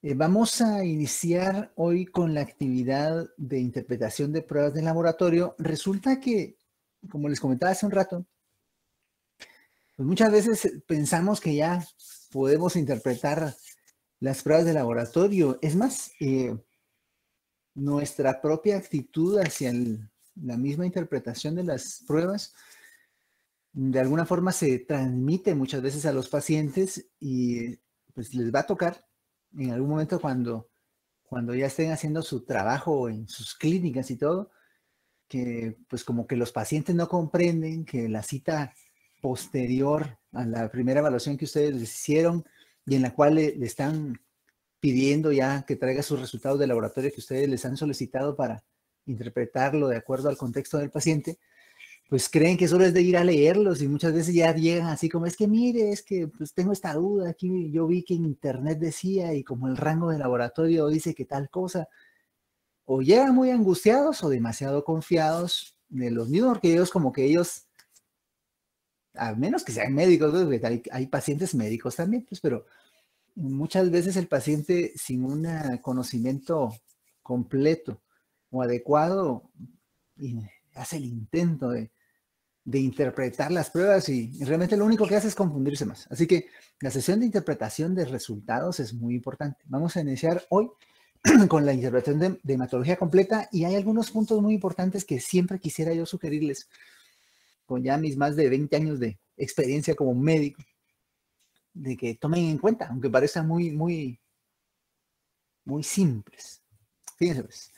Vamos a iniciar hoy con la actividad de interpretación de pruebas de laboratorio. Resulta que, como les comentaba hace un rato, pues muchas veces pensamos que ya podemos interpretar las pruebas de laboratorio. Es más, nuestra propia actitud hacia la misma interpretación de las pruebas, de alguna forma se transmite muchas veces a los pacientes y pues les va a tocar en algún momento cuando ya estén haciendo su trabajo en sus clínicas y todo, que pues como que los pacientes no comprenden que la cita posterior a la primera evaluación que ustedes les hicieron y en la cual le están pidiendo ya que traiga sus resultados de laboratorio que ustedes les han solicitado para interpretarlo de acuerdo al contexto del paciente, pues creen que solo es de ir a leerlos y muchas veces ya llegan así como, es que mire, es que pues tengo esta duda, aquí yo vi que en internet decía y como el rango de laboratorio dice que tal cosa, o llegan muy angustiados o demasiado confiados de los mismos, porque ellos como que ellos, a menos que sean médicos, ¿no? Porque hay pacientes médicos también, pues, pero muchas veces el paciente sin un conocimiento completo o adecuado hace el intento de interpretar las pruebas y realmente lo único que hace es confundirse más. Así que la sesión de interpretación de resultados es muy importante. Vamos a iniciar hoy con la interpretación de hematología completa y hay algunos puntos muy importantes que siempre quisiera yo sugerirles con ya mis más de 20 años de experiencia como médico, de que tomen en cuenta, aunque parezcan muy simples. Fíjense pues.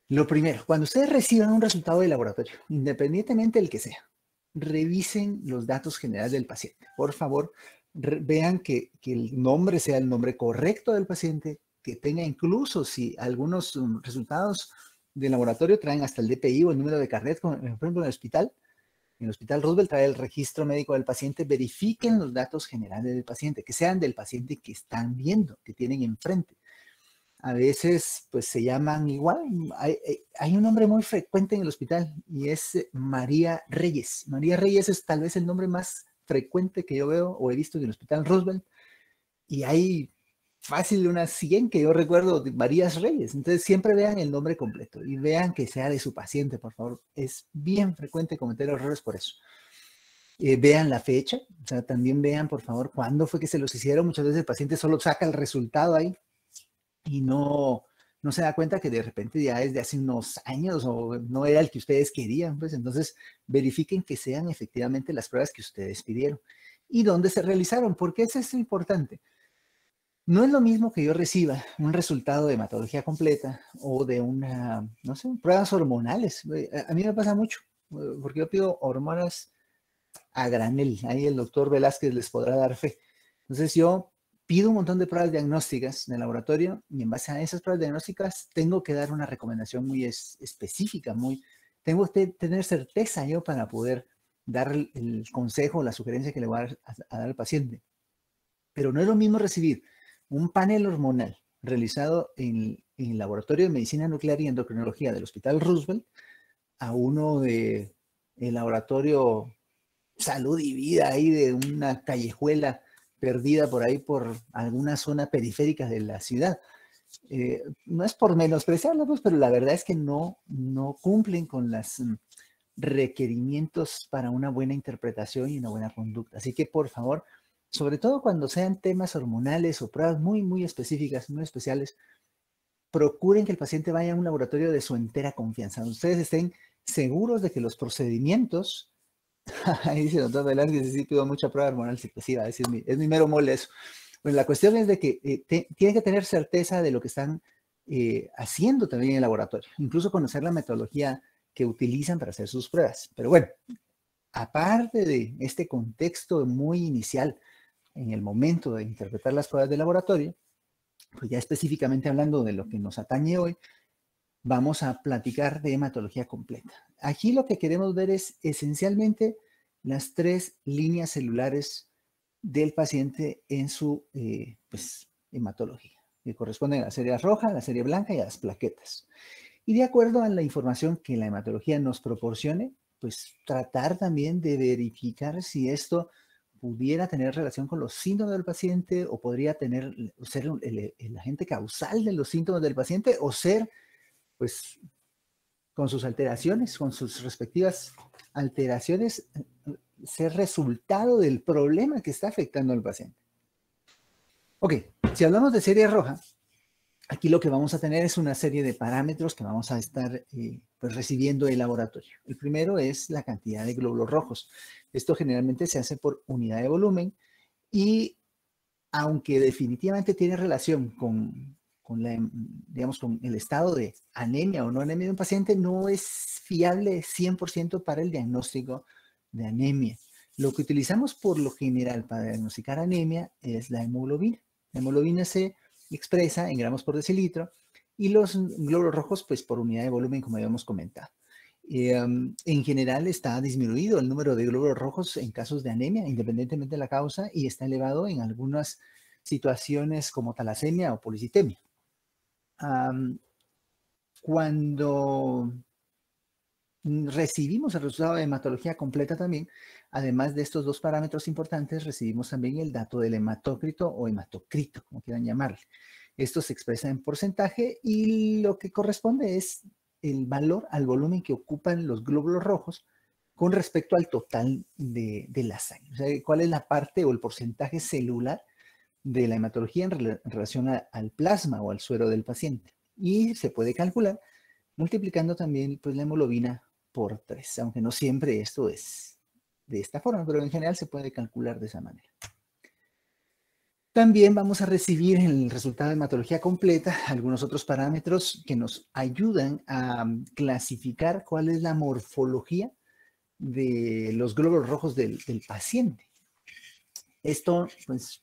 Lo primero, cuando ustedes reciban un resultado de laboratorio, independientemente del que sea, revisen los datos generales del paciente. Por favor, vean que el nombre sea el nombre correcto del paciente, que tenga incluso si algunos resultados de laboratorio traen hasta el DPI o el número de carnet, por ejemplo, en el hospital Roosevelt trae el registro médico del paciente, verifiquen los datos generales del paciente, que sean del paciente que están viendo, que tienen enfrente. A veces pues se llaman igual. Hay un nombre muy frecuente en el hospital y es María Reyes. María Reyes es tal vez el nombre más frecuente que yo veo o he visto en el hospital Roosevelt y hay fácil de unas 100 que yo recuerdo de Marías Reyes. Entonces siempre vean el nombre completo y vean que sea de su paciente, por favor. Es bien frecuente cometer errores por eso. Vean la fecha, o sea, también vean por favor cuándo fue que se los hicieron. Muchas veces el paciente solo saca el resultado ahí y no se da cuenta que de repente ya es de hace unos años o no era el que ustedes querían, pues entonces verifiquen que sean efectivamente las pruebas que ustedes pidieron y dónde se realizaron, porque eso es importante. No es lo mismo que yo reciba un resultado de hematología completa o de una, no sé, pruebas hormonales. A mí me pasa mucho, porque yo pido hormonas a granel. Ahí el doctor Velázquez les podrá dar fe. Entonces yo pido un montón de pruebas diagnósticas en el laboratorio y en base a esas pruebas diagnósticas tengo que dar una recomendación muy específica, tengo que tener certeza yo para poder dar el consejo, la sugerencia que le voy a dar al paciente. Pero no es lo mismo recibir un panel hormonal realizado en el laboratorio de medicina nuclear y endocrinología del Hospital Roosevelt a uno de el laboratorio Salud y Vida ahí de una callejuela perdida por ahí por alguna zona periférica de la ciudad. No es por menospreciarlo, pues, pero la verdad es que no cumplen con los requerimientos para una buena interpretación y una buena conducta. Así que, por favor, sobre todo cuando sean temas hormonales o pruebas muy específicas, muy especiales, procuren que el paciente vaya a un laboratorio de su entera confianza, donde ustedes estén seguros de que los procedimientos. Ahí dice el doctor Velázquez, sí pido mucha prueba hormonal, sí, pues sí, es mi mero mole eso. Bueno, la cuestión es de que tienen que tener certeza de lo que están haciendo también en el laboratorio, incluso conocer la metodología que utilizan para hacer sus pruebas. Pero bueno, aparte de este contexto muy inicial en el momento de interpretar las pruebas de laboratorio, pues ya específicamente hablando de lo que nos atañe hoy, vamos a platicar de hematología completa. Aquí lo que queremos ver es esencialmente las tres líneas celulares del paciente en su pues, hematología, que corresponden a la serie roja, a la serie blanca y a las plaquetas. Y de acuerdo a la información que la hematología nos proporcione, pues tratar también de verificar si esto pudiera tener relación con los síntomas del paciente o podría ser el agente causal de los síntomas del paciente o ser, pues, con sus alteraciones, con sus respectivas alteraciones, ser resultado del problema que está afectando al paciente. Ok, si hablamos de serie roja, aquí lo que vamos a tener es una serie de parámetros que vamos a estar pues recibiendo del laboratorio. El primero es la cantidad de glóbulos rojos. Esto generalmente se hace por unidad de volumen y aunque definitivamente tiene relación con el estado de anemia o no anemia de un paciente, no es fiable 100% para el diagnóstico de anemia. Lo que utilizamos por lo general para diagnosticar anemia es la hemoglobina. La hemoglobina se expresa en gramos por decilitro y los glóbulos rojos pues por unidad de volumen, como habíamos comentado. En general está disminuido el número de glóbulos rojos en casos de anemia, independientemente de la causa, y está elevado en algunas situaciones como talasemia o policitemia. Cuando recibimos el resultado de hematología completa también, además de estos dos parámetros importantes, recibimos también el dato del hematócrito o hematocrito, como quieran llamarle. Esto se expresa en porcentaje y lo que corresponde es el valor al volumen que ocupan los glóbulos rojos con respecto al total de la sangre. O sea, cuál es la parte o el porcentaje celular de la hematología en relación al plasma o al suero del paciente. Y se puede calcular multiplicando también pues, la hemoglobina por 3, aunque no siempre esto es de esta forma, pero en general se puede calcular de esa manera. También vamos a recibir el resultado de hematología completa, algunos otros parámetros que nos ayudan a clasificar cuál es la morfología de los glóbulos rojos del paciente. Esto, pues,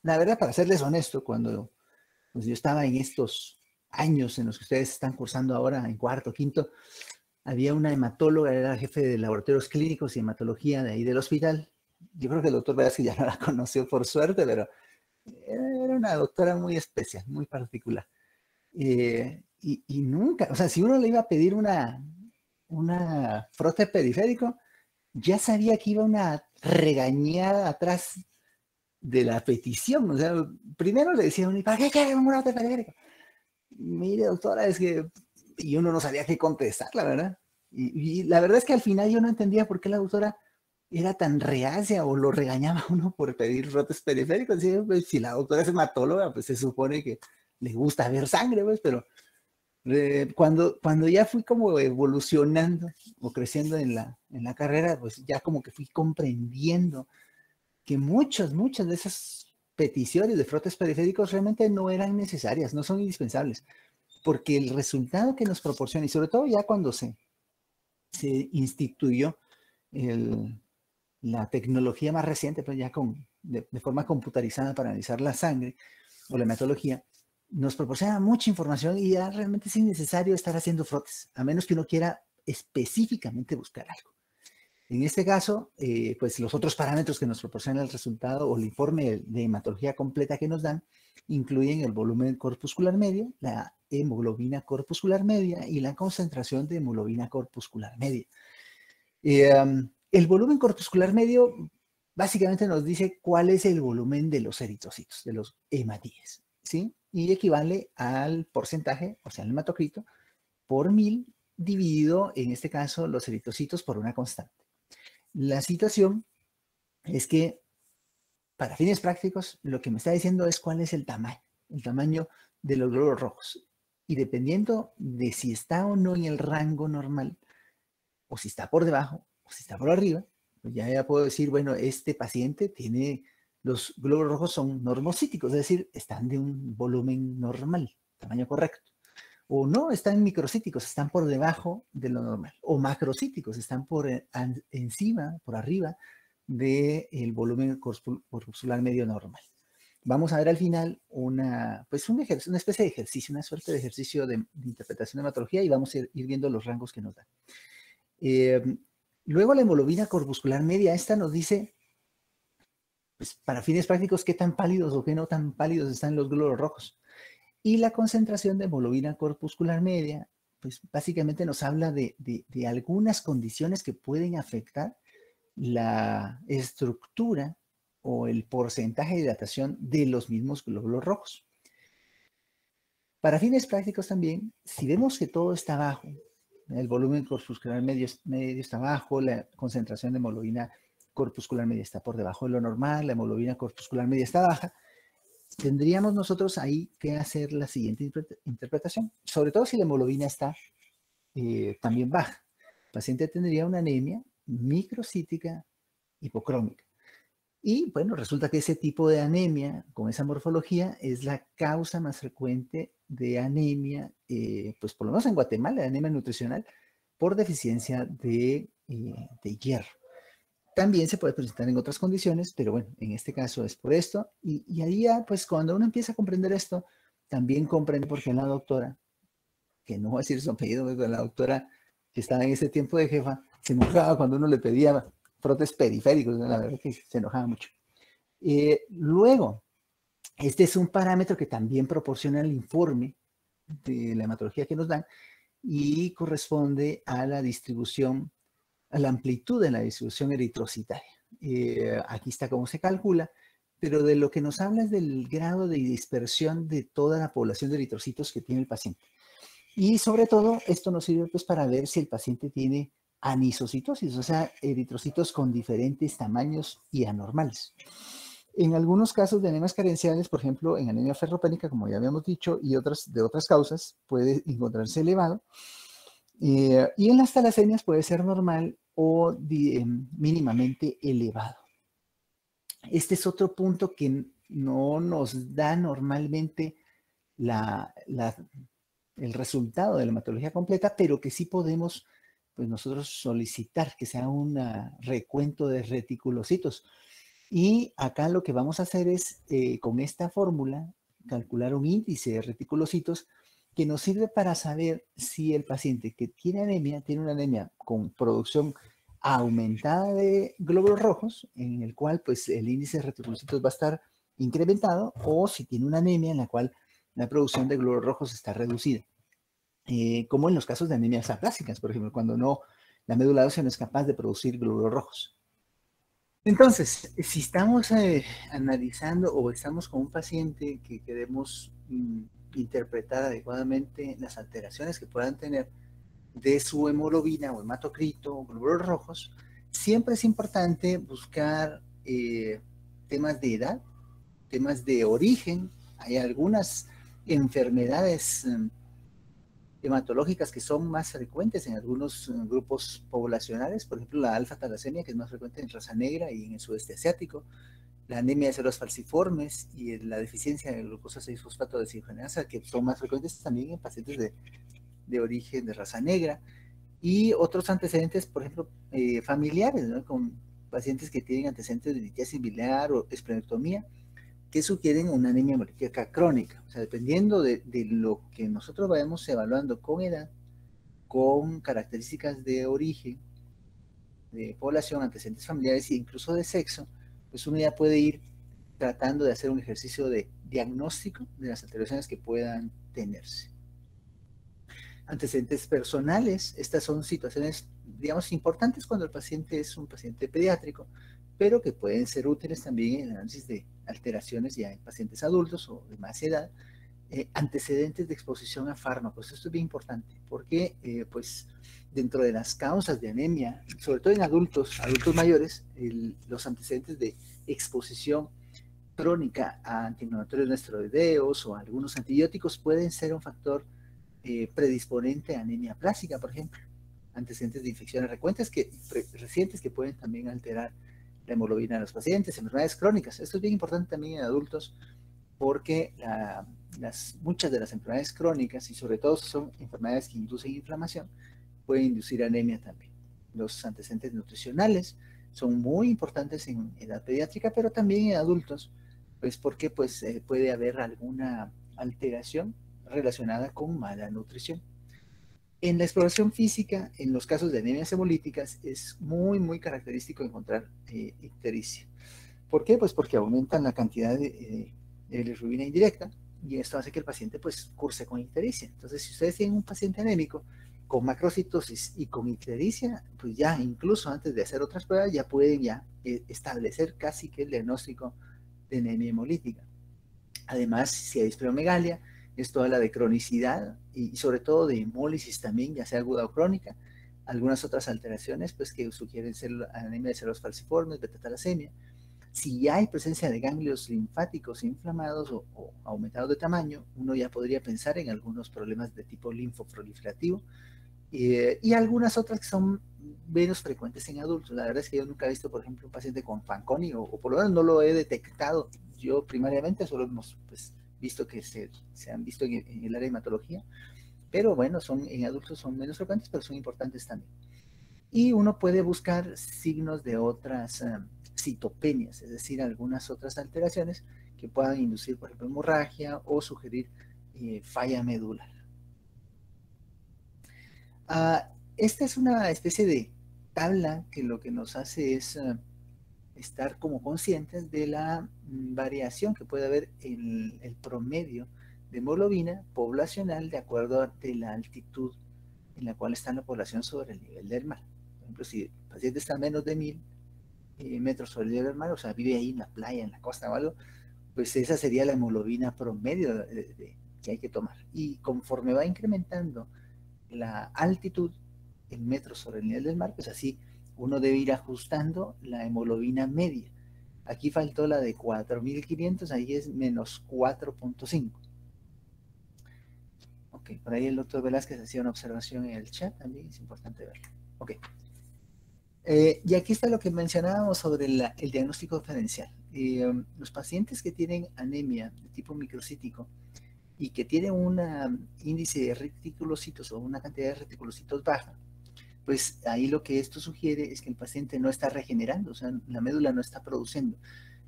la verdad, para serles honesto, cuando pues, yo estaba en estos años en los que ustedes están cursando ahora, en cuarto, quinto, había una hematóloga, era jefe de laboratorios clínicos y hematología de ahí del hospital. Yo creo que el doctor Velázquez ya no la conoció por suerte, pero era una doctora muy especial, muy particular. Y nunca, o sea, si uno le iba a pedir una frote periférico, ya sabía que iba una regañada atrás de la petición. O sea, primero le decía, ¿para qué quiere un frote periférico? Mire, doctora, es que... Y uno no sabía qué contestar, la verdad. Y la verdad es que al final yo no entendía por qué la doctora era tan reacia o lo regañaba a uno por pedir frotes periféricos. Pues, si la doctora es hematóloga, pues se supone que le gusta ver sangre, pues, pero cuando ya fui como evolucionando o creciendo en la carrera, pues ya como que fui comprendiendo que muchas de esas peticiones de frotes periféricos realmente no eran necesarias, no son indispensables, porque el resultado que nos proporciona, y sobre todo ya cuando se instituyó la tecnología más reciente, pues ya de forma computarizada para analizar la sangre o la hematología, nos proporciona mucha información y ya realmente es innecesario estar haciendo frotes, a menos que uno quiera específicamente buscar algo. En este caso, pues los otros parámetros que nos proporciona el resultado o el informe de hematología completa que nos dan incluyen el volumen corpuscular medio, la hemoglobina corpuscular media y la concentración de hemoglobina corpuscular media. El volumen corpuscular medio básicamente nos dice cuál es el volumen de los eritrocitos, de los hematíes, ¿sí? Y equivale al porcentaje, o sea, el hematocrito, por 1000 dividido, en este caso, los eritrocitos por una constante. La situación es que, para fines prácticos, lo que me está diciendo es cuál es el tamaño de los glóbulos rojos. Y dependiendo de si está o no en el rango normal, o si está por debajo, o si está por arriba, pues ya puedo decir, bueno, este paciente tiene, los glóbulos rojos son normocíticos, es decir, están de un volumen normal, tamaño correcto. O no, están microcíticos, están por debajo de lo normal. O macrocíticos, están por encima, por arriba del volumen corpuscular medio normal. Vamos a ver al final una especie de ejercicio, una suerte de ejercicio de interpretación de hematología y vamos a ir viendo los rangos que nos dan. Luego la hemoglobina corpuscular media, esta nos dice, pues, para fines prácticos, qué tan pálidos o qué no tan pálidos están los glóbulos rojos. Y la concentración de hemoglobina corpuscular media, pues básicamente nos habla de algunas condiciones que pueden afectar la estructura o el porcentaje de hidratación de los mismos glóbulos rojos. Para fines prácticos también, si vemos que todo está bajo, el volumen corpuscular medio está bajo, la concentración de hemoglobina corpuscular media está por debajo de lo normal, la hemoglobina corpuscular media está baja, tendríamos nosotros ahí que hacer la siguiente interpretación, sobre todo si la hemoglobina está también baja. El paciente tendría una anemia microcítica hipocrómica. Y bueno, resulta que ese tipo de anemia con esa morfología es la causa más frecuente de anemia, pues por lo menos en Guatemala, de anemia nutricional por deficiencia de hierro. También se puede presentar en otras condiciones, pero bueno, en este caso es por esto. Y ahí ya, pues cuando uno empieza a comprender esto, también comprende por qué la doctora, que no voy a decir su apellido, la doctora que estaba en ese tiempo de jefa, se enojaba cuando uno le pedía frotes periféricos, la verdad que se enojaba mucho. Luego, este es un parámetro que también proporciona el informe de la hematología que nos dan y corresponde a la distribución, a la amplitud de la distribución eritrocitaria. Aquí está cómo se calcula, pero de lo que nos habla es del grado de dispersión de toda la población de eritrocitos que tiene el paciente. Y sobre todo, esto nos sirve pues para ver si el paciente tiene anisocitosis, o sea, eritrocitos con diferentes tamaños y anormales. En algunos casos de anemias carenciales, por ejemplo, en anemia ferropénica, como ya habíamos dicho, y de otras causas, puede encontrarse elevado. Y en las talasemias puede ser normal o mínimamente elevado. Este es otro punto que no nos da normalmente el resultado de la hematología completa, pero que sí podemos, pues nosotros solicitar que sea un recuento de reticulocitos. Y acá lo que vamos a hacer es, con esta fórmula, calcular un índice de reticulocitos que nos sirve para saber si el paciente que tiene una anemia con producción aumentada de glóbulos rojos, en el cual pues el índice de reticulocitos va a estar incrementado, o si tiene una anemia en la cual la producción de glóbulos rojos está reducida. Como en los casos de anemias aplásicas, por ejemplo, cuando la médula ósea no es capaz de producir glóbulos rojos. Entonces, si estamos analizando o estamos con un paciente que queremos interpretar adecuadamente las alteraciones que puedan tener de su hemoglobina o hematocrito o glóbulos rojos, siempre es importante buscar temas de edad, temas de origen. Hay algunas enfermedades hematológicas que son más frecuentes en algunos grupos poblacionales, por ejemplo la alfa-talasemia, que es más frecuente en raza negra y en el sudeste asiático, la anemia de células falciformes y la deficiencia de glucosa 6-fosfato deshidrogenasa, que son más frecuentes también en pacientes de origen de raza negra, y otros antecedentes, por ejemplo, familiares, ¿no? Con pacientes que tienen antecedentes de litiasis biliar o esplenectomía, que sugieren una anemia hemolítica crónica. O sea, dependiendo de lo que nosotros vayamos evaluando con edad, con características de origen, de población, antecedentes familiares e incluso de sexo, pues uno ya puede ir tratando de hacer un ejercicio de diagnóstico de las alteraciones que puedan tenerse. Antecedentes personales, estas son situaciones, digamos, importantes cuando el paciente es un paciente pediátrico, pero que pueden ser útiles también en el análisis de alteraciones ya en pacientes adultos o de más edad. Antecedentes de exposición a fármacos, esto es bien importante, porque pues dentro de las causas de anemia, sobre todo en adultos mayores, los antecedentes de exposición crónica a antiinflamatorios no esteroideos o a algunos antibióticos pueden ser un factor predisponente a anemia plástica, por ejemplo. Antecedentes de infecciones recientes que pueden también alterar la hemoglobina de los pacientes, enfermedades crónicas. Esto es bien importante también en adultos porque muchas de las enfermedades crónicas, y sobre todo son enfermedades que inducen inflamación, pueden inducir anemia también. Los antecedentes nutricionales son muy importantes en edad pediátrica, pero también en adultos, pues porque pues, puede haber alguna alteración relacionada con mala nutrición. En la exploración física, en los casos de anemias hemolíticas, es muy, muy característico encontrar ictericia. ¿Por qué? Pues porque aumentan la cantidad de bilirrubina indirecta y esto hace que el paciente pues curse con ictericia. Entonces, si ustedes tienen un paciente anémico con macrocitosis y con ictericia, pues ya incluso antes de hacer otras pruebas, ya pueden establecer casi que el diagnóstico de anemia hemolítica. Además, si hay esplenomegalia, es toda la de cronicidad y sobre todo de hemólisis también, ya sea aguda o crónica. Algunas otras alteraciones pues, que sugieren ser anemia de células falciformes, beta-talasemia. Si ya hay presencia de ganglios linfáticos inflamados o aumentados de tamaño, uno ya podría pensar en algunos problemas de tipo linfoproliferativo y algunas otras que son menos frecuentes en adultos. La verdad es que yo nunca he visto, por ejemplo, un paciente con Fanconi o por lo menos no lo he detectado. Yo primariamente solo hemos pues, visto que se han visto en el área de hematología, pero bueno, en adultos son menos frecuentes, pero son importantes también. Y uno puede buscar signos de otras citopenias, es decir, algunas otras alteraciones que puedan inducir, por ejemplo, hemorragia o sugerir falla medular. Esta es una especie de tabla que lo que nos hace es estar como conscientes de la variación que puede haber en el promedio de hemoglobina poblacional de acuerdo a la altitud en la cual está la población sobre el nivel del mar. Por ejemplo, si el paciente está a menos de 1000 metros sobre el nivel del mar, o sea, vive ahí en la playa, en la costa o algo, pues esa sería la hemoglobina promedio que hay que tomar. Y conforme va incrementando la altitud en metros sobre el nivel del mar, pues así uno debe ir ajustando la hemoglobina media. Aquí faltó la de 4500, ahí es menos 4.5. Ok, por ahí el doctor Velázquez hacía una observación en el chat, también es importante verlo. Ok. Y aquí está lo que mencionábamos sobre el diagnóstico diferencial. Los pacientes que tienen anemia de tipo microcítico y que tienen un índice de reticulocitos o una cantidad de reticulocitos baja, pues ahí lo que esto sugiere es que el paciente no está regenerando, o sea, la médula no está produciendo.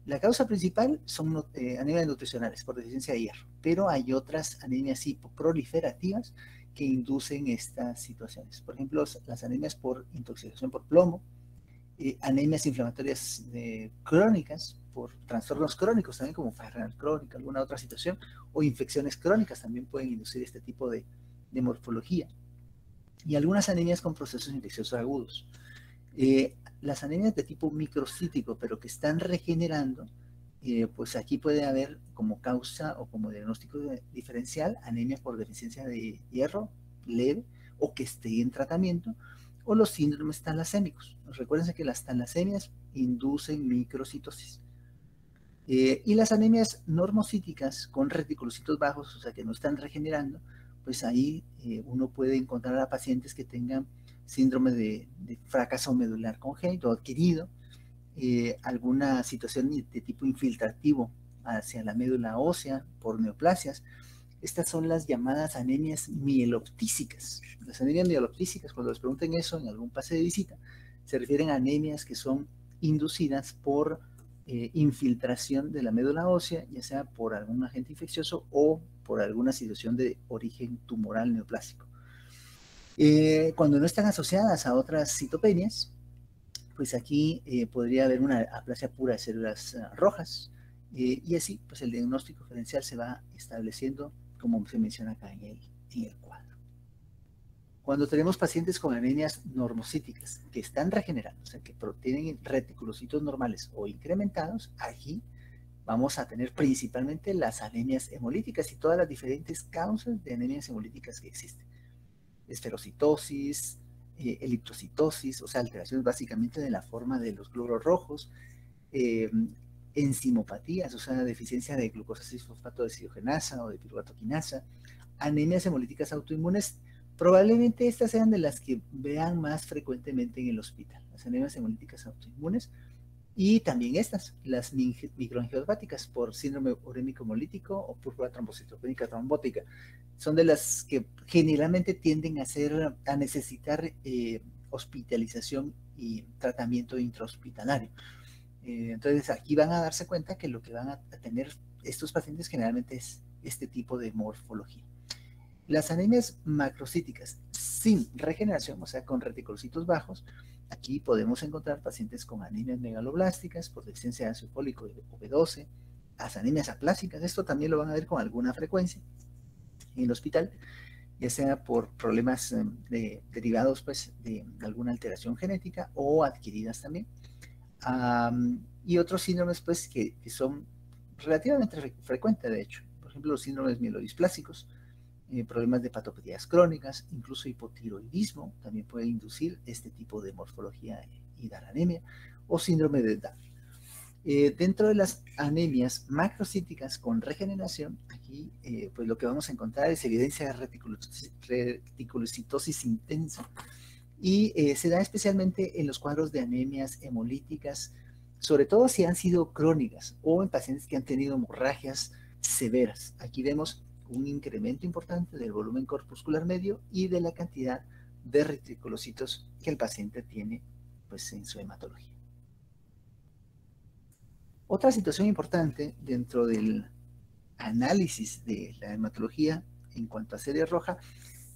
La causa principal son anemias nutricionales por deficiencia de hierro, pero hay otras anemias hipoproliferativas que inducen estas situaciones. Por ejemplo, las anemias por intoxicación por plomo, anemias inflamatorias crónicas por trastornos crónicos también como enfermedad crónica, alguna otra situación, o infecciones crónicas también pueden inducir este tipo de morfología. Y algunas anemias con procesos infecciosos agudos. Las anemias de tipo microcítico, pero que están regenerando, pues aquí puede haber como causa o como diagnóstico diferencial anemia por deficiencia de hierro leve o que esté en tratamiento, o los síndromes talasémicos. Recuérdense que las talasemias inducen microcitosis. Y las anemias normocíticas con reticulocitos bajos, o sea que no están regenerando, pues ahí uno puede encontrar a pacientes que tengan síndrome de fracaso medular congénito adquirido, alguna situación de tipo infiltrativo hacia la médula ósea por neoplasias. Estas son las llamadas anemias mieloptísicas. Las anemias mieloptísicas, cuando les pregunten eso en algún pase de visita, se refieren a anemias que son inducidas por infiltración de la médula ósea, ya sea por algún agente infeccioso o por alguna situación de origen tumoral neoplásico. Cuando no están asociadas a otras citopenias, pues aquí podría haber una aplasia pura de células rojas, y así pues el diagnóstico diferencial se va estableciendo como se menciona acá en el cuadro. Cuando tenemos pacientes con anemias normocíticas que están regenerando, o sea que tienen reticulocitos normales o incrementados, aquí vamos a tener principalmente las anemias hemolíticas y todas las diferentes causas de anemias hemolíticas que existen. Esferocitosis, eritrocitosis, o sea, alteraciones básicamente de la forma de los glóbulos rojos, enzimopatías, o sea, deficiencia de glucosa 6-fosfato deshidrogenasa o de piruvato-quinasa, anemias hemolíticas autoinmunes. Probablemente estas sean de las que vean más frecuentemente en el hospital, las anemias hemolíticas autoinmunes, y también estas, las microangiopáticas por síndrome urémico hemolítico o púrpura trombocitopénica trombótica. Son de las que generalmente tienden a necesitar hospitalización y tratamiento intrahospitalario. Entonces aquí van a darse cuenta que lo que van a tener estos pacientes generalmente es este tipo de morfología. Las anemias macrocíticas sin regeneración, o sea, con reticulocitos bajos, aquí podemos encontrar pacientes con anemias megaloblásticas por deficiencia de ácido fólico o B12, las anemias aplásicas, esto también lo van a ver con alguna frecuencia en el hospital, ya sea por problemas derivados pues, de alguna alteración genética o adquiridas también. Y otros síndromes pues, que son relativamente frecuentes, de hecho. Por ejemplo, los síndromes mielodisplásicos, problemas de patopatías crónicas, incluso hipotiroidismo también puede inducir este tipo de morfología y dar anemia, o síndrome de Down. Dentro de las anemias macrocíticas con regeneración, aquí pues lo que vamos a encontrar es evidencia de reticulocitosis intensa y se da especialmente en los cuadros de anemias hemolíticas, sobre todo si han sido crónicas o en pacientes que han tenido hemorragias severas. Aquí vemos un incremento importante del volumen corpuscular medio y de la cantidad de reticulocitos que el paciente tiene pues, en su hematología. Otra situación importante dentro del análisis de la hematología en cuanto a serie roja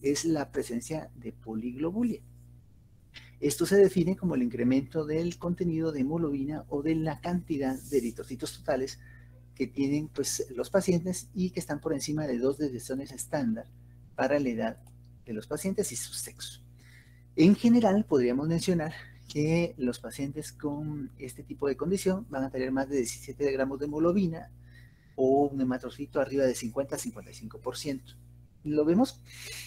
es la presencia de poliglobulia. Esto se define como el incremento del contenido de hemoglobina o de la cantidad de eritrocitos totales que tienen pues, los pacientes y que están por encima de 2 desviaciones estándar para la edad de los pacientes y su sexo. En general, podríamos mencionar que los pacientes con este tipo de condición van a tener más de 17 gramos de hemoglobina o un hematrocito arriba de 50-55%. Lo vemos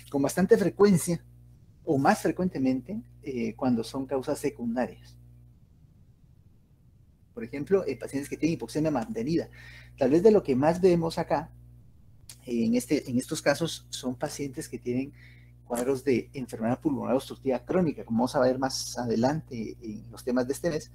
con bastante frecuencia o más frecuentemente cuando son causas secundarias. Por ejemplo, pacientes que tienen hipoxemia mantenida. Tal vez de lo que más vemos acá, en estos casos, son pacientes que tienen cuadros de enfermedad pulmonar obstructiva crónica, como vamos a ver más adelante en los temas de este mes.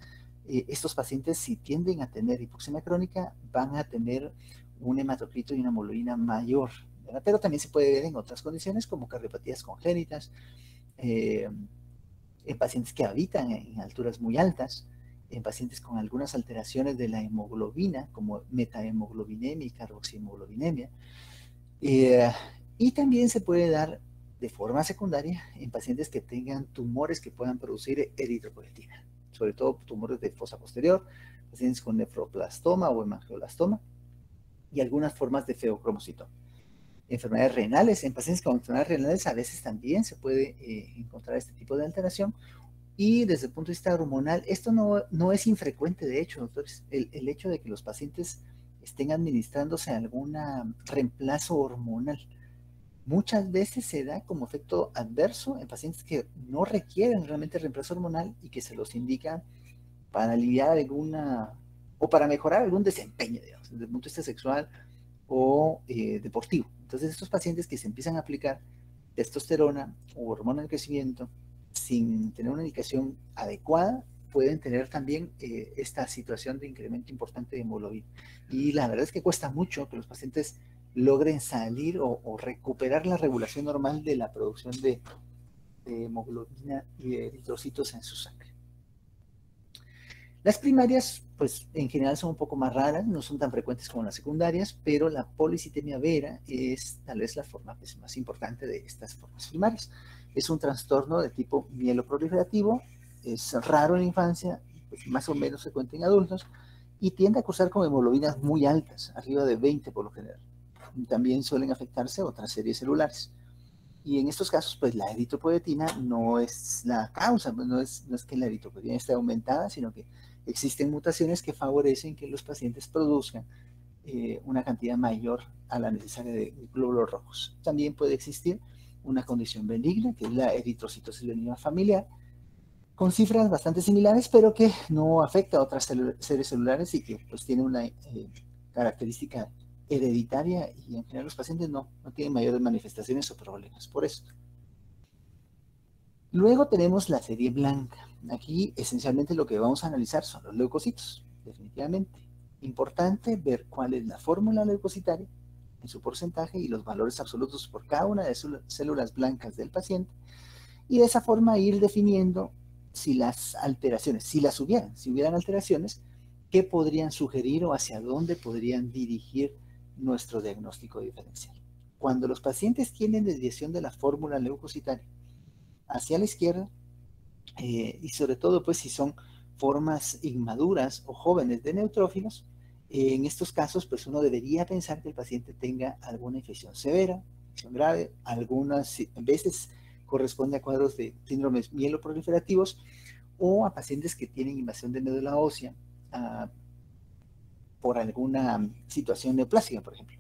Estos pacientes, si tienden a tener hipoxemia crónica, van a tener un hematocrito y una hemoglobina mayor, ¿verdad? Pero también se puede ver en otras condiciones como cardiopatías congénitas, en pacientes que habitan en alturas muy altas, en pacientes con algunas alteraciones de la hemoglobina, como metahemoglobinemia y carboxihemoglobinemia. Y también se puede dar de forma secundaria en pacientes que tengan tumores que puedan producir eritropoyetina, sobre todo tumores de fosa posterior, pacientes con nefroblastoma o hemangioblastoma y algunas formas de feocromocitoma. Enfermedades renales, en pacientes con enfermedades renales a veces también se puede encontrar este tipo de alteración. Y desde el punto de vista hormonal, esto no es infrecuente, de hecho, doctores. El hecho de que los pacientes estén administrándose algún reemplazo hormonal, muchas veces se da como efecto adverso en pacientes que no requieren realmente reemplazo hormonal y que se los indica para aliviar o para mejorar algún desempeño, digamos, desde el punto de vista sexual o deportivo. Entonces, estos pacientes que se empiezan a aplicar testosterona o hormona del crecimiento sin tener una indicación adecuada, pueden tener también esta situación de incremento importante de hemoglobina. Y la verdad es que cuesta mucho que los pacientes logren salir o recuperar la regulación normal de la producción de hemoglobina y de eritrocitos en su sangre. Las primarias, pues en general son un poco más raras, no son tan frecuentes como las secundarias, pero la policitemia vera es tal vez la forma pues, más importante de estas formas primarias. Es un trastorno de tipo mieloproliferativo, es raro en la infancia, pues, más o menos frecuente en adultos, y tiende a cursar con hemoglobinas muy altas, arriba de 20 por lo general. También suelen afectarse otras series celulares. Y en estos casos, pues la eritropoyetina no es la causa, pues, no es que la eritropoyetina esté aumentada, sino que existen mutaciones que favorecen que los pacientes produzcan una cantidad mayor a la necesaria de glóbulos rojos. También puede existir una condición benigna, que es la eritrocitosis benigna familiar, con cifras bastante similares, pero que no afecta a otras series celulares y que pues tiene una característica hereditaria y en general los pacientes no tienen mayores manifestaciones o problemas por esto. Luego tenemos la serie blanca. Aquí esencialmente lo que vamos a analizar son los leucocitos, definitivamente. Importante ver cuál es la fórmula leucocitaria en su porcentaje y los valores absolutos por cada una de sus células blancas del paciente y de esa forma ir definiendo si las alteraciones, si hubieran alteraciones, qué podrían sugerir o hacia dónde podrían dirigir nuestro diagnóstico diferencial. Cuando los pacientes tienen desviación de la fórmula leucocitaria hacia la izquierda, y sobre todo pues si son formas inmaduras o jóvenes de neutrófilos, en estos casos pues uno debería pensar que el paciente tenga alguna infección severa, infección grave, algunas veces corresponde a cuadros de síndromes mieloproliferativos o a pacientes que tienen invasión de médula ósea por alguna situación neoplásica, por ejemplo.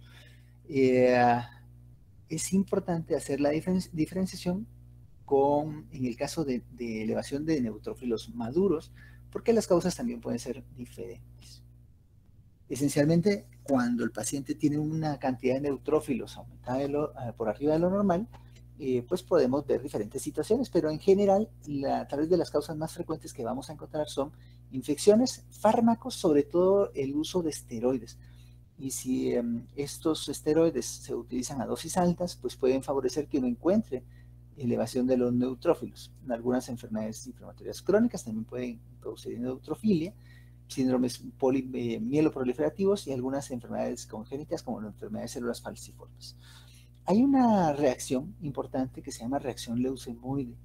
Es importante hacer la diferenciación en el caso de elevación de neutrófilos maduros, porque las causas también pueden ser diferentes. Esencialmente, cuando el paciente tiene una cantidad de neutrófilos aumentada por arriba de lo normal, pues podemos ver diferentes situaciones, pero en general, a través de las causas más frecuentes que vamos a encontrar son infecciones, fármacos, sobre todo el uso de esteroides. Y si estos esteroides se utilizan a dosis altas, pues pueden favorecer que uno encuentre elevación de los neutrófilos. En algunas enfermedades inflamatorias crónicas también pueden producir neutrofilia, síndromes mieloproliferativos y algunas enfermedades congénitas como la enfermedad de células falciformes. Hay una reacción importante que se llama reacción leucemoide,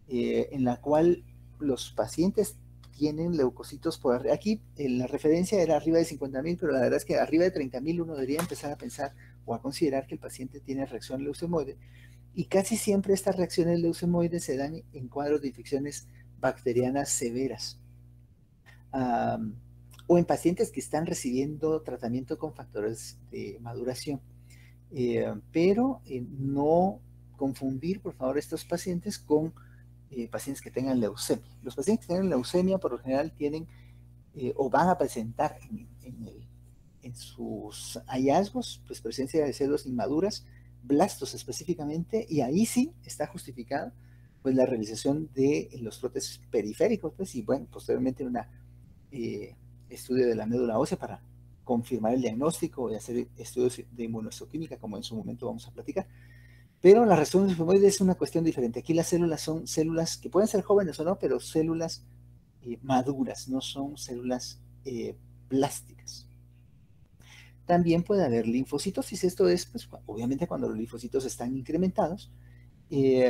en la cual los pacientes tienen leucocitos por arriba. Aquí la referencia era arriba de 50.000, pero la verdad es que arriba de 30.000 uno debería empezar a pensar o a considerar que el paciente tiene reacción leucemoide. Y casi siempre estas reacciones leucemoides se dan en cuadros de infecciones bacterianas severas. O en pacientes que están recibiendo tratamiento con factores de maduración. Pero no confundir, por favor, estos pacientes con pacientes que tengan leucemia. Los pacientes que tengan leucemia por lo general tienen o van a presentar en sus hallazgos pues presencia de células inmaduras, blastos específicamente, y ahí sí está justificada pues la realización de los brotes periféricos, pues, y bueno, posteriormente un estudio de la médula ósea para confirmar el diagnóstico y hacer estudios de inmunohistoquímica, como en su momento vamos a platicar. Pero la reacción leucemoide es una cuestión diferente. Aquí las células son células que pueden ser jóvenes o no, pero células maduras, no son células plásticas. También puede haber linfocitosis. Esto es, pues, obviamente, cuando los linfocitos están incrementados. Y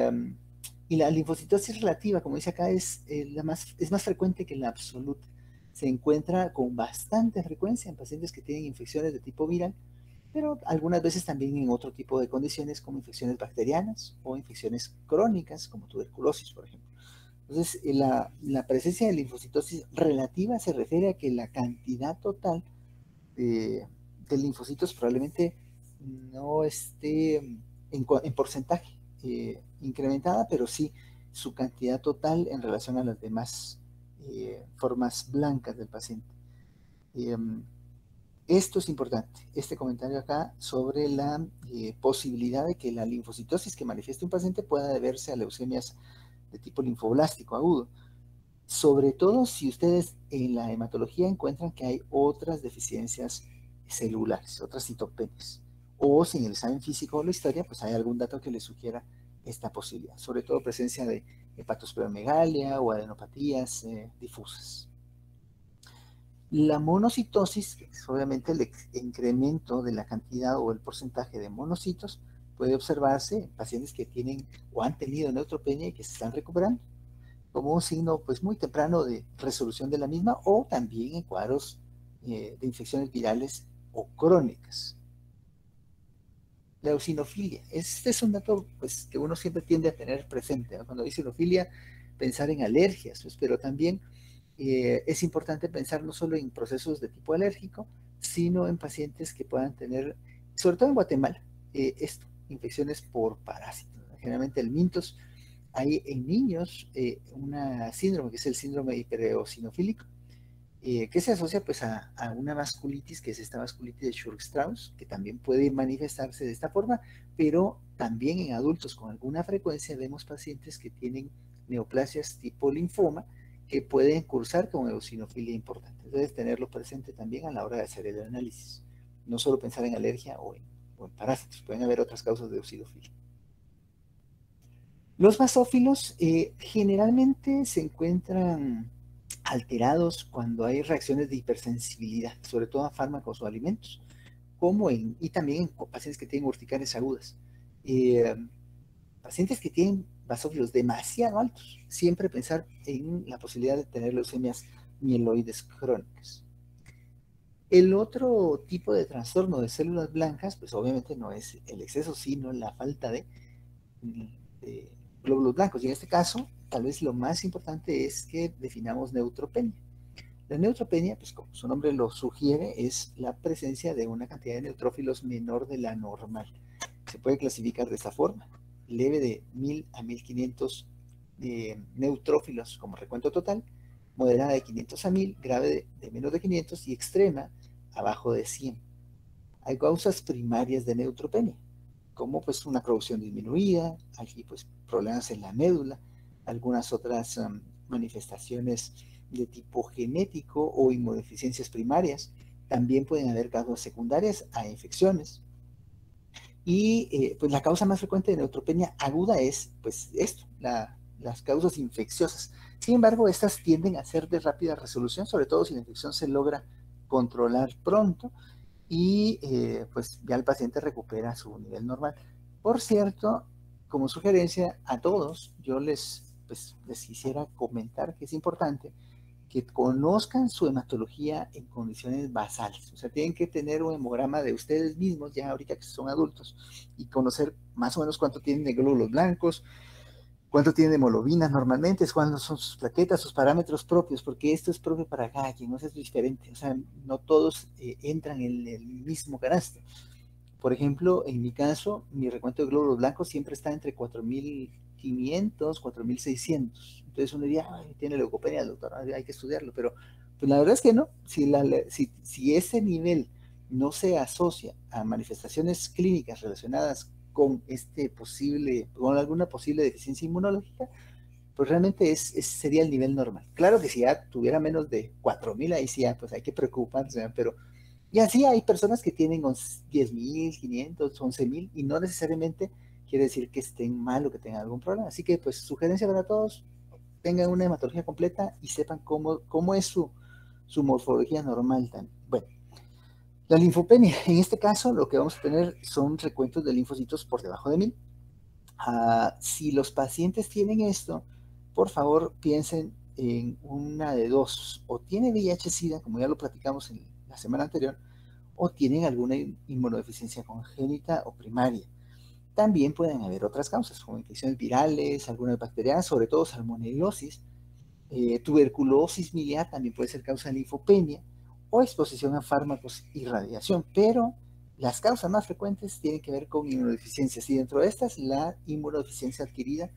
la linfocitosis relativa, como dice acá, es más frecuente que la absoluta. Se encuentra con bastante frecuencia en pacientes que tienen infecciones de tipo viral, pero algunas veces también en otro tipo de condiciones como infecciones bacterianas o infecciones crónicas como tuberculosis, por ejemplo. Entonces, la presencia de linfocitosis relativa se refiere a que la cantidad total de linfocitos probablemente no esté en porcentaje incrementada, pero sí su cantidad total en relación a las demás formas blancas del paciente. Esto es importante, este comentario acá sobre la posibilidad de que la linfocitosis que manifieste un paciente pueda deberse a leucemias de tipo linfoblástico agudo, sobre todo si ustedes en la hematología encuentran que hay otras deficiencias celulares, otras citopenias, o si en el examen físico o la historia pues hay algún dato que les sugiera esta posibilidad, sobre todo presencia de hepatosplenomegalia o adenopatías difusas. La monocitosis, que es obviamente el incremento de la cantidad o el porcentaje de monocitos, puede observarse en pacientes que tienen o han tenido neutropenia y que se están recuperando, como un signo pues muy temprano de resolución de la misma, o también en cuadros de infecciones virales o crónicas. La eosinofilia, este es un dato pues, que uno siempre tiende a tener presente, ¿no? Cuando dice eosinofilia, pensar en alergias, pues, pero también es importante pensar no solo en procesos de tipo alérgico, sino en pacientes que puedan tener, sobre todo en Guatemala, infecciones por parásitos. Generalmente el mintos, hay en niños una síndrome que es el síndrome hipereosinofílico, que se asocia pues a una vasculitis, que es esta vasculitis de Churg-Strauss, que también puede manifestarse de esta forma, pero también en adultos con alguna frecuencia vemos pacientes que tienen neoplasias tipo linfoma, que pueden cursar con eosinofilia importante. Entonces, tenerlo presente también a la hora de hacer el análisis. No solo pensar en alergia o en parásitos, pueden haber otras causas de eosinofilia. Los basófilos generalmente se encuentran alterados cuando hay reacciones de hipersensibilidad, sobre todo a fármacos o alimentos, y también en pacientes que tienen urticarias agudas. Pacientes que tienen basófilos demasiado altos, siempre pensar en la posibilidad de tener leucemias mieloides crónicas. El otro tipo de trastorno de células blancas, pues obviamente no es el exceso, sino la falta de glóbulos blancos. Y en este caso, tal vez lo más importante es que definamos neutropenia. La neutropenia, pues como su nombre lo sugiere, es la presencia de una cantidad de neutrófilos menor de la normal. Se puede clasificar de esta forma: leve de 1000 a 1500 neutrófilos como recuento total, moderada de 500 a 1000, grave de menos de 500 y extrema abajo de 100. Hay causas primarias de neutropenia, como pues una producción disminuida, aquí pues problemas en la médula, algunas otras manifestaciones de tipo genético o inmunodeficiencias primarias. También pueden haber causas secundarias a infecciones. Y pues la causa más frecuente de neutropenia aguda es pues esto, las causas infecciosas. Sin embargo, estas tienden a ser de rápida resolución, sobre todo si la infección se logra controlar pronto y pues ya el paciente recupera su nivel normal. Por cierto, como sugerencia a todos, yo pues, les quisiera comentar que es importante que conozcan su hematología en condiciones basales. O sea, tienen que tener un hemograma de ustedes mismos, ya ahorita que son adultos, y conocer más o menos cuánto tienen de glóbulos blancos, cuánto tiene de hemoglobina normalmente, cuáles son sus plaquetas, sus parámetros propios, porque esto es propio para cada quien, no es diferente. O sea, no todos entran en el mismo canasto. Por ejemplo, en mi caso, mi recuento de glóbulos blancos siempre está entre 4500, 4600. Entonces uno diría, tiene leucopenia, doctor, hay que estudiarlo, pero pues la verdad es que no. Si ese nivel no se asocia a manifestaciones clínicas relacionadas con con alguna posible deficiencia inmunológica, pues realmente sería el nivel normal. Claro que si ya tuviera menos de 4000, ahí sí ya, pues hay que preocuparse, pero y así hay personas que tienen 10.500, 11.000 y no necesariamente quiere decir que estén mal o que tengan algún problema. Así que pues sugerencia para todos: tengan una hematología completa y sepan cómo es su morfología normal también. Bueno, la linfopenia, en este caso lo que vamos a tener son recuentos de linfocitos por debajo de 1000. Si los pacientes tienen esto, por favor piensen en una de dos: o tiene VIH-Sida, como ya lo platicamos en la semana anterior, o tienen alguna inmunodeficiencia congénita o primaria. También pueden haber otras causas, como infecciones virales, algunas bacterianas, sobre todo salmonelosis, tuberculosis miliar también puede ser causa de linfopenia, o exposición a fármacos y radiación, pero las causas más frecuentes tienen que ver con inmunodeficiencias, y dentro de estas la inmunodeficiencia adquirida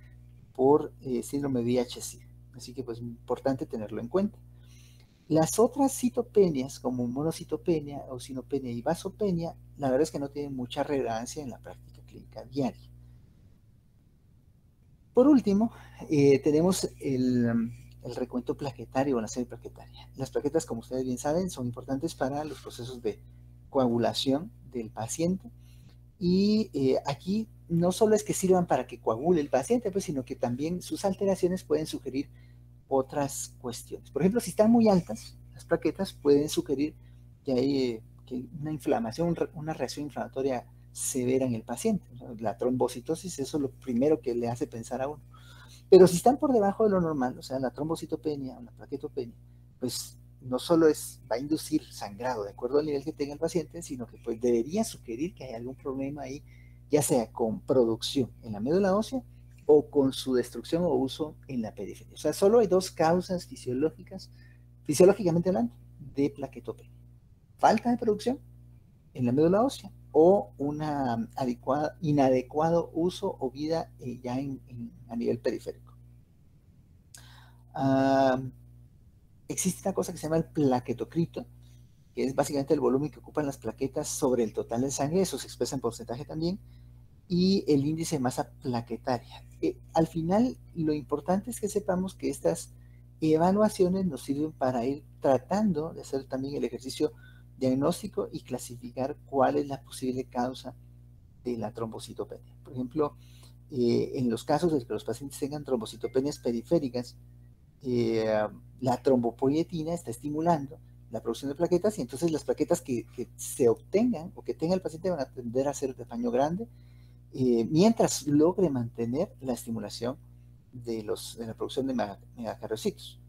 por síndrome de VIH-Sida. Así que pues es importante tenerlo en cuenta. Las otras citopenias, como monocitopenia, eosinopenia y vasopenia, la verdad es que no tienen mucha relevancia en la práctica clínica diaria. Por último, tenemos el recuento plaquetario o la serie plaquetaria. Las plaquetas, como ustedes bien saben, son importantes para los procesos de coagulación del paciente, y aquí no solo es que sirvan para que coagule el paciente, pues, sino que también sus alteraciones pueden sugerir otras cuestiones. Por ejemplo, si están muy altas, las plaquetas pueden sugerir que hay una inflamación, una reacción inflamatoria severa en el paciente. La trombocitosis, eso es lo primero que le hace pensar a uno. Pero si están por debajo de lo normal, o sea, la trombocitopenia o la plaquetopenia, pues no solo va a inducir sangrado de acuerdo al nivel que tenga el paciente, sino que pues debería sugerir que hay algún problema ahí, ya sea con producción en la médula ósea o con su destrucción o uso en la periferia. O sea, solo hay dos causas fisiológicamente hablando, de plaquetopenia: falta de producción en la médula ósea o una inadecuado uso o vida ya a nivel periférico. Existe una cosa que se llama el plaquetocrito, que es básicamente el volumen que ocupan las plaquetas sobre el total de sangre. Eso se expresa en porcentaje también, y el índice de masa plaquetaria. Al final, lo importante es que sepamos que estas evaluaciones nos sirven para ir tratando de hacer también el ejercicio diagnóstico y clasificar cuál es la posible causa de la trombocitopenia. Por ejemplo, en los casos de que los pacientes tengan trombocitopenias periféricas, la trombopoietina está estimulando la producción de plaquetas, y entonces las plaquetas que se obtengan o que tenga el paciente van a tender a ser de tamaño grande, mientras logre mantener la estimulación de la producción de megacardiocitos.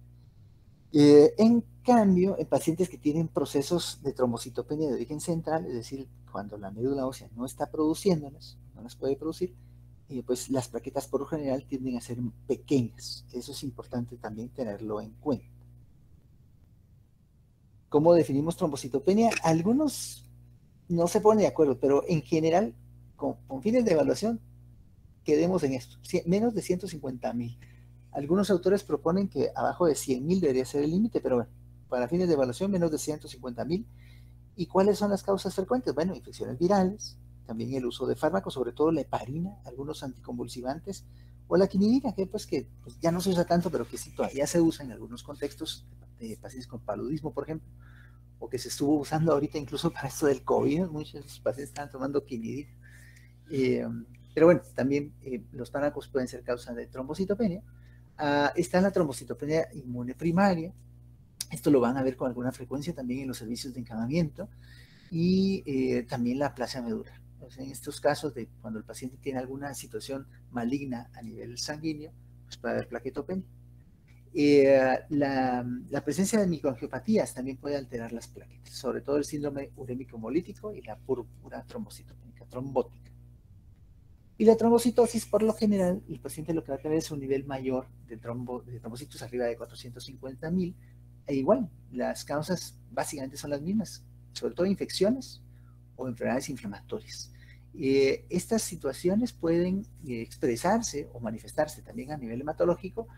En cambio, en pacientes que tienen procesos de trombocitopenia de origen central, es decir, cuando la médula ósea no está produciéndolas, no las puede producir, pues las plaquetas por lo general tienden a ser pequeñas. Eso es importante también tenerlo en cuenta. ¿Cómo definimos trombocitopenia? Algunos no se ponen de acuerdo, pero en general, con fines de evaluación, quedemos en esto, menos de 150.000. Algunos autores proponen que abajo de 100.000 debería ser el límite, pero bueno, para fines de evaluación, menos de 150.000. ¿Y cuáles son las causas frecuentes? Bueno, infecciones virales, también el uso de fármacos, sobre todo la heparina, algunos anticonvulsivantes, o la quinidina, que ya no se usa tanto, pero que sí todavía se usa en algunos contextos de pacientes con paludismo, por ejemplo, o que se estuvo usando ahorita incluso para esto del COVID, muchos pacientes estaban tomando quinidina. Pero bueno, también los fármacos pueden ser causa de trombocitopenia. Está la trombocitopenia inmune primaria. Esto lo van a ver con alguna frecuencia también en los servicios de encamamiento y también la aplasia medular. O sea, en estos casos de cuando el paciente tiene alguna situación maligna a nivel sanguíneo, pues puede haber plaquetopenia. La presencia de microangiopatías también puede alterar las plaquetas, sobre todo el síndrome urémico hemolítico y la púrpura trombocitópica, trombótica. Y la trombocitosis, por lo general, el paciente lo que va a tener es un nivel mayor de trombocitos arriba de 450.000. E igual, las causas básicamente son las mismas, sobre todo infecciones o enfermedades inflamatorias. Estas situaciones pueden expresarse o manifestarse también a nivel hematológico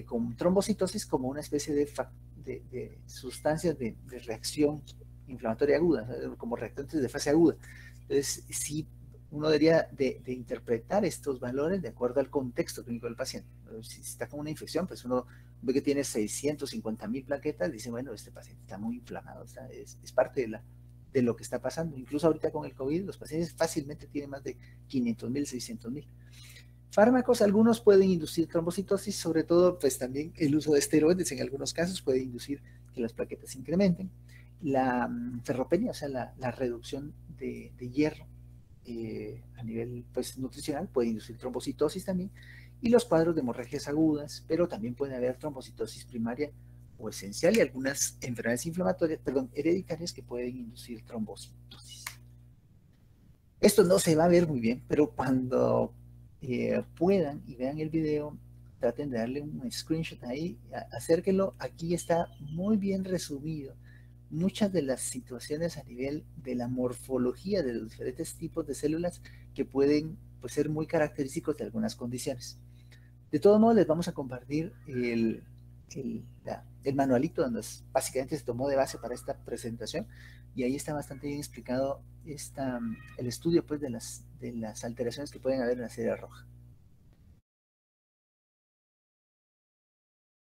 con trombocitosis como una especie de sustancias de reacción inflamatoria aguda, como reactantes de fase aguda. Entonces, sí, uno debería de interpretar estos valores de acuerdo al contexto clínico del paciente. Si está con una infección, pues uno ve que tiene 650.000 plaquetas, dice, bueno, este paciente está muy inflamado, es parte de lo que está pasando. Incluso ahorita con el COVID, los pacientes fácilmente tienen más de 500.000, 600.000. Fármacos, algunos pueden inducir trombocitosis, sobre todo, pues también el uso de esteroides en algunos casos puede inducir que las plaquetas se incrementen. La ferropenia, o sea, la reducción de hierro a nivel pues, nutricional puede inducir trombocitosis también. Y los cuadros de hemorragias agudas, pero también puede haber trombocitosis primaria o esencial y algunas enfermedades inflamatorias, hereditarias que pueden inducir trombocitosis. Esto no se va a ver muy bien, pero cuando puedan y vean el video, traten de darle un screenshot ahí, acérquenlo, aquí está muy bien resumido muchas de las situaciones a nivel de la morfología de los diferentes tipos de células que pueden pues, ser muy característicos de algunas condiciones. De todos modos, les vamos a compartir el manualito donde básicamente se tomó de base para esta presentación y ahí está bastante bien explicado el estudio pues, de las alteraciones que pueden haber en la serie roja.